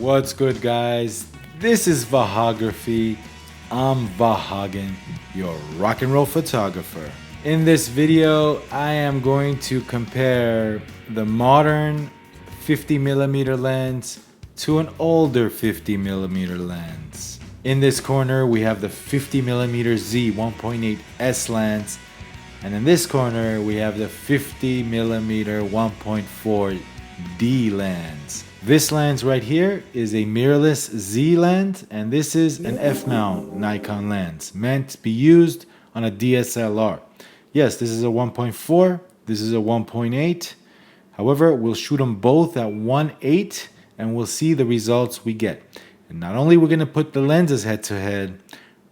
What's good, guys? This is Vahography. I'm Vahagen, your rock and roll photographer. In this video, I am going to compare the modern 50mm lens to an older 50mm lens. In this corner, we have the 50mm Z 1.8 S lens, and in this corner, we have the 50mm 1.4 D lens. This lens right here is a mirrorless Z lens, and this is an F-mount Nikon lens meant to be used on a DSLR. Yes, this is a 1.4, this is a 1.8. However, we'll shoot them both at 1.8 and we'll see the results we get. And not only we're going to put the lenses head to head,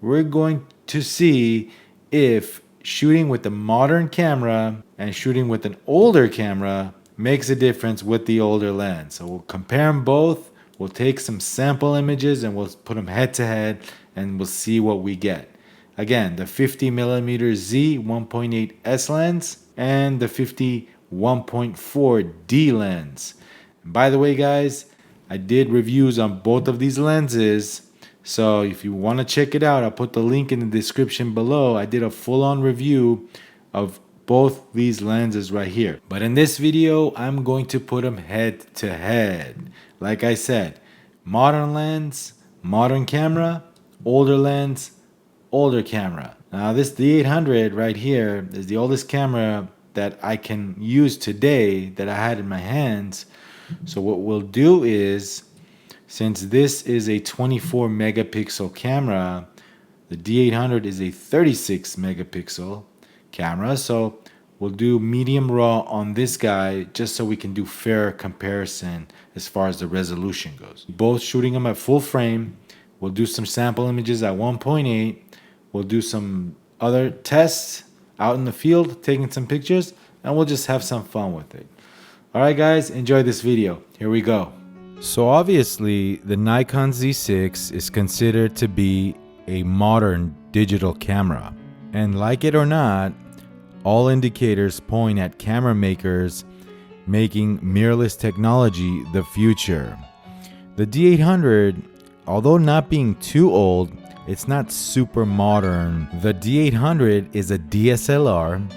we're going to see if shooting with the modern camera and shooting with an older camera makes a difference with the older lens. So we'll compare them both, we'll take some sample images and we'll put them head to head and we'll see what we get. Again, the 50mm Z 1.8 S lens and the 1.4 D lens. And by the way, guys, I did reviews on both of these lenses, so if you want to check it out, I'll put the link in the description below. I did a full-on review of both these lenses right here. But in this video, I'm going to put them head to head. Like I said, modern lens, modern camera, older lens, older camera. Now this D800 right here is the oldest camera that I can use today that I had in my hands. So what we'll do is, since this is a 24 megapixel camera, the D800 is a 36 megapixel camera, so we'll do medium raw on this guy just so we can do fair comparison as far as the resolution goes. Both shooting them at full frame. We'll do some sample images at 1.8. We'll do some other tests out in the field, taking some pictures, and we'll just have some fun with it. Alright guys, enjoy this video. Here we go. So obviously the Nikon Z6 is considered to be a modern digital camera. And like it or not, all indicators point at camera makers making mirrorless technology the future. The D800, although not being too old, it's not super modern. The D800 is a DSLR,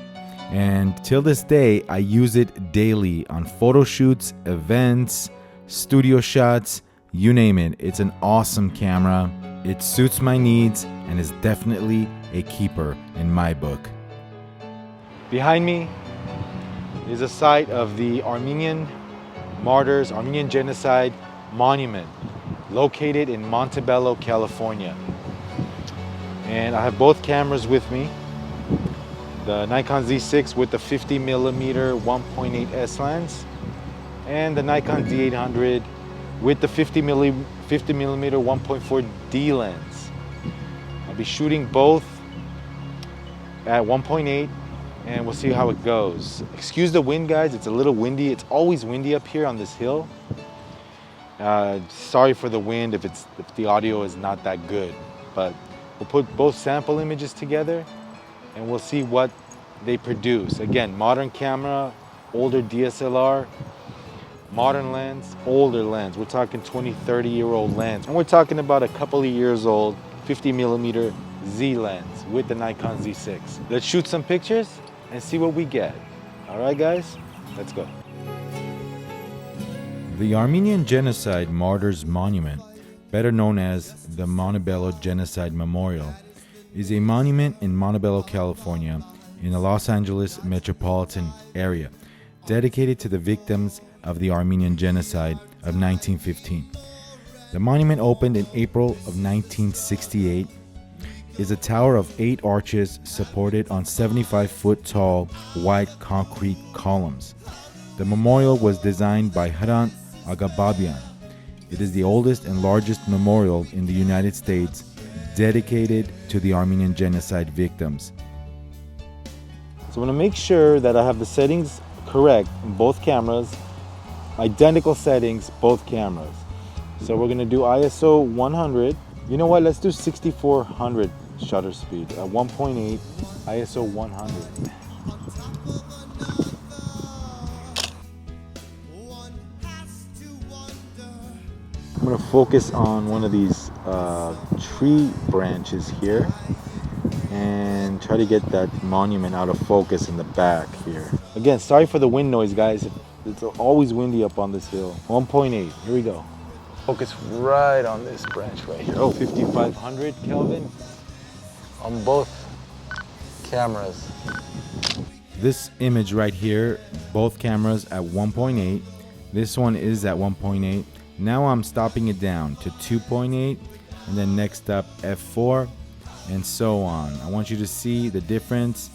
and till this day I use it daily on photo shoots, events, studio shots, you name it. It's an awesome camera. It suits my needs and is definitely a keeper in my book. Behind me is a site of the Armenian Martyrs, Armenian Genocide Monument, located in Montebello, California. And I have both cameras with me. The Nikon Z6 with the 50mm 1.8 S lens and the Nikon D800 with the 50mm 1.4 D lens. I'll be shooting both at 1.8 and we'll see how it goes. Excuse the wind, guys, it's a little windy. It's always windy up here on this hill. Sorry for the wind if the audio is not that good, but we'll put both sample images together and we'll see what they produce. Again, modern camera, older DSLR, modern lens, older lens. We're talking 20, 30-year-old lens. And we're talking about a couple of years old 50mm Z lens with the Nikon Z6. Let's shoot some pictures and see what we get. All right, guys, let's go. The Armenian Genocide Martyrs Monument, better known as the Montebello Genocide Memorial, is a monument in Montebello, California, in the Los Angeles metropolitan area, dedicated to the victims of the Armenian Genocide of 1915. The monument opened in April of 1968, is a tower of 8 arches supported on 75-foot tall white concrete columns. The memorial was designed by Hrant Agababyan. It is the oldest and largest memorial in the United States dedicated to the Armenian Genocide victims. So I'm going to make sure that I have the settings correct in both cameras, identical settings, both cameras. So we're going to do ISO 100. You know what, let's do 6400 shutter speed at 1.8, ISO 100. gonna focus on one of these tree branches here and try to get that monument out of focus in the back here. Again, sorry for the wind noise, guys. It's always windy up on this hill. 1.8, here we go. Focus right on this branch right here. Oh, 5500 Kelvin on both cameras. This image right here, both cameras at 1.8. This one is at 1.8. Now I'm stopping it down to 2.8, and then next up f4, and so on. I want you to see the difference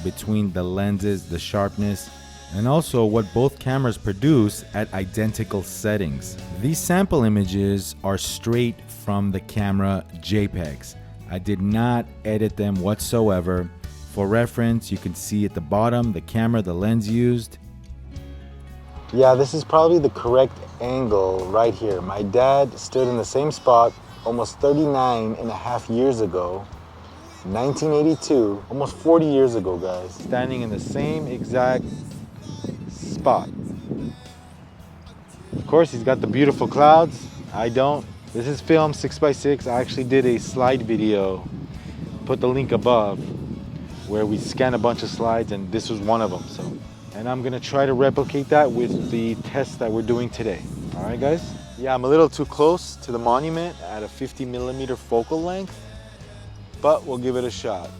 between the lenses, the sharpness, and also what both cameras produce at identical settings. These sample images are straight from the camera JPEGs. I did not edit them whatsoever. For reference, you can see at the bottom the camera, the lens used. Yeah, this is probably the correct angle right here. My dad stood in the same spot almost 39 and a half years ago, 1982, almost 40 years ago, guys. Standing in the same exact spot. Of course, he's got the beautiful clouds. I don't. This is film 6x6. I actually did a slide video, put the link above, where we scan a bunch of slides, and this was one of them. So, and I'm gonna try to replicate that with the test that we're doing today. All right, guys? Yeah, I'm a little too close to the monument at a 50mm focal length, but we'll give it a shot.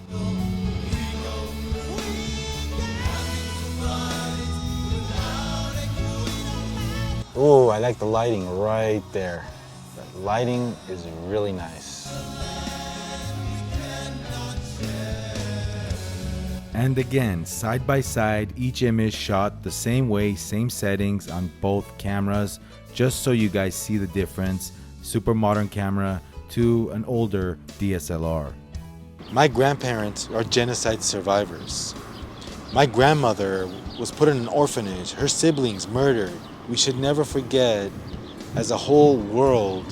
Oh, I like the lighting right there. The lighting is really nice. And again, side by side, each image shot the same way, same settings on both cameras, just so you guys see the difference. Super modern camera to an older DSLR. My grandparents are genocide survivors. My grandmother was put in an orphanage, her siblings murdered. We should never forget, as a whole world,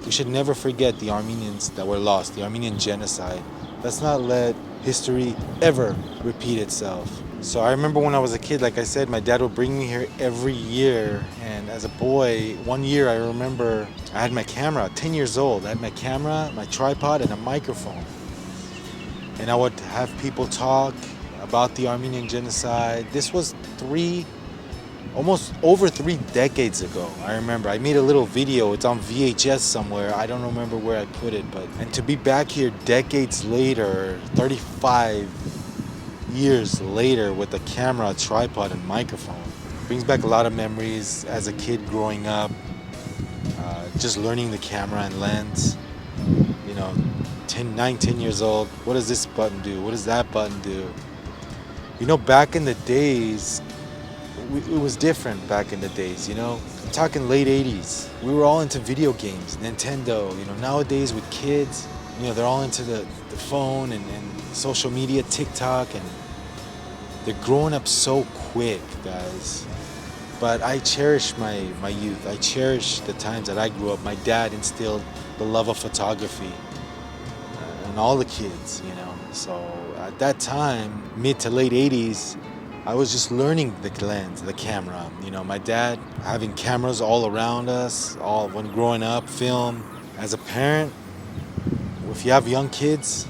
we should never forget the Armenians that were lost, the Armenian genocide. Let's not let history ever repeat itself. So I remember when I was a kid, like I said, my dad would bring me here every year. And as a boy, one year I remember I had my camera, 10 years old. I had my camera, my tripod, and a microphone. And I would have people talk about the Armenian genocide. This was almost over 3 decades ago. I remember I made a little video. It's on VHS somewhere. I don't remember where I put it, and to be back here decades later, 35 years later, with a camera, a tripod, and microphone, brings back a lot of memories as a kid growing up, just learning the camera and lens. You know, 10 years old. What does this button do? What does that button do? You know, back in the days, it was different back in the days, you know. I'm talking late 80s. We were all into video games, Nintendo. You know, nowadays with kids, you know, they're all into the phone and social media, TikTok, and they're growing up so quick, guys. But I cherish my youth. I cherish the times that I grew up. My dad instilled the love of photography in all the kids, you know. So at that time, mid to late 80s, I was just learning the lens, the camera. You know, my dad having cameras all around us, all when growing up, film. As a parent, if you have young kids,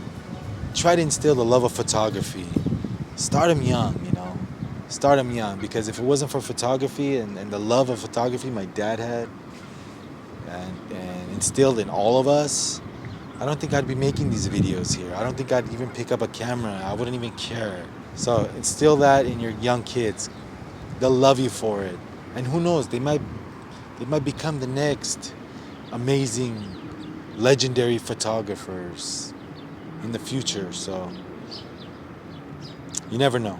try to instill the love of photography. Start them young, you know. Start them young, because if it wasn't for photography and the love of photography my dad had and instilled in all of us, I don't think I'd be making these videos here. I don't think I'd even pick up a camera. I wouldn't even care. So instill that in your young kids. They'll love you for it. And who knows, they might become the next amazing, legendary photographers in the future. So you never know.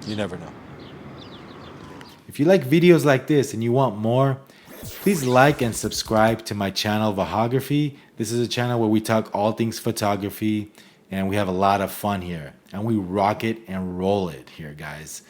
You never know. If you like videos like this and you want more, please like and subscribe to my channel, Vahography. This is a channel where we talk all things photography, and we have a lot of fun here. And we rock it and roll it here, guys.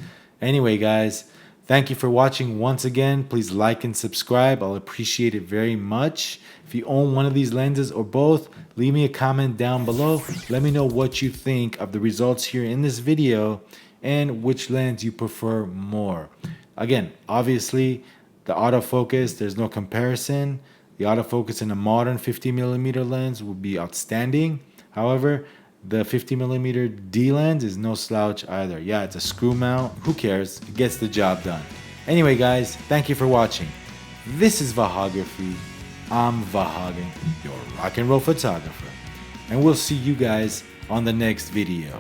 Anyway, guys, thank you for watching once again. Please like and subscribe. I'll appreciate it very much. If you own one of these lenses or both, leave me a comment down below. Let me know what you think of the results here in this video and which lens you prefer more. Again, obviously, the autofocus, there's no comparison. The autofocus in a modern 50mm lens would be outstanding. However, the 50mm D lens is no slouch either. Yeah, it's a screw mount. Who cares? It gets the job done. Anyway, guys, thank you for watching. This is Vahography. I'm Vahagan, your rock and roll photographer. And we'll see you guys on the next video.